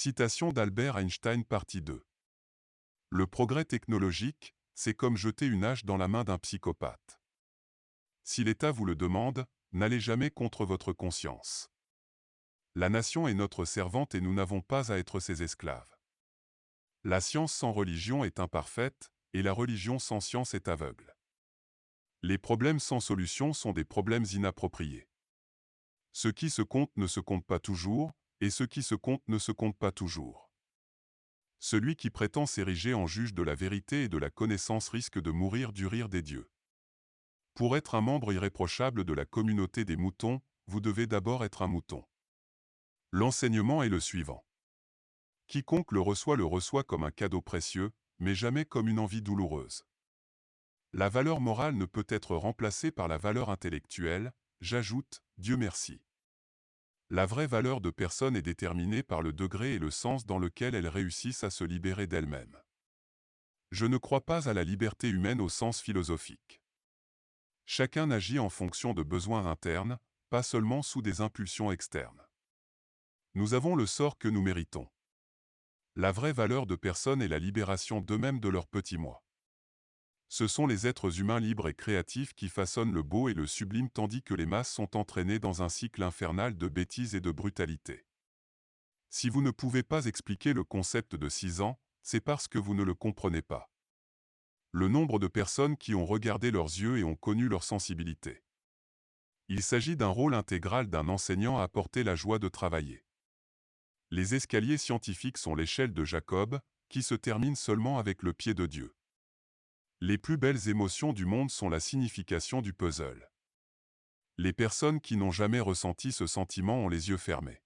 Citation d'Albert Einstein partie 2. Le progrès technologique, c'est comme jeter une hache dans la main d'un psychopathe. Si l'État vous le demande, n'allez jamais contre votre conscience. La nation est notre servante et nous n'avons pas à être ses esclaves. La science sans religion est imparfaite, et la religion sans science est aveugle. Les problèmes sans solution sont des problèmes inappropriés. Ce qui se compte ne se compte pas toujours, et ce qui se compte ne se compte pas toujours. Celui qui prétend s'ériger en juge de la vérité et de la connaissance risque de mourir du rire des dieux. Pour être un membre irréprochable de la communauté des moutons, vous devez d'abord être un mouton. L'enseignement est le suivant. Quiconque le reçoit comme un cadeau précieux, mais jamais comme une envie douloureuse. La valeur morale ne peut être remplacée par la valeur intellectuelle, j'ajoute, Dieu merci. La vraie valeur de personne est déterminée par le degré et le sens dans lequel elles réussissent à se libérer d'elles-mêmes. Je ne crois pas à la liberté humaine au sens philosophique. Chacun agit en fonction de besoins internes, pas seulement sous des impulsions externes. Nous avons le sort que nous méritons. La vraie valeur de personne est la libération d'eux-mêmes de leur petit moi. Ce sont les êtres humains libres et créatifs qui façonnent le beau et le sublime tandis que les masses sont entraînées dans un cycle infernal de bêtises et de brutalité. Si vous ne pouvez pas expliquer le concept de 6 ans, c'est parce que vous ne le comprenez pas. Le nombre de personnes qui ont regardé leurs yeux et ont connu leur sensibilité. Il s'agit d'un rôle intégral d'un enseignant à apporter la joie de travailler. Les escaliers scientifiques sont l'échelle de Jacob, qui se termine seulement avec le pied de Dieu. Les plus belles émotions du monde sont la signification du puzzle. Les personnes qui n'ont jamais ressenti ce sentiment ont les yeux fermés.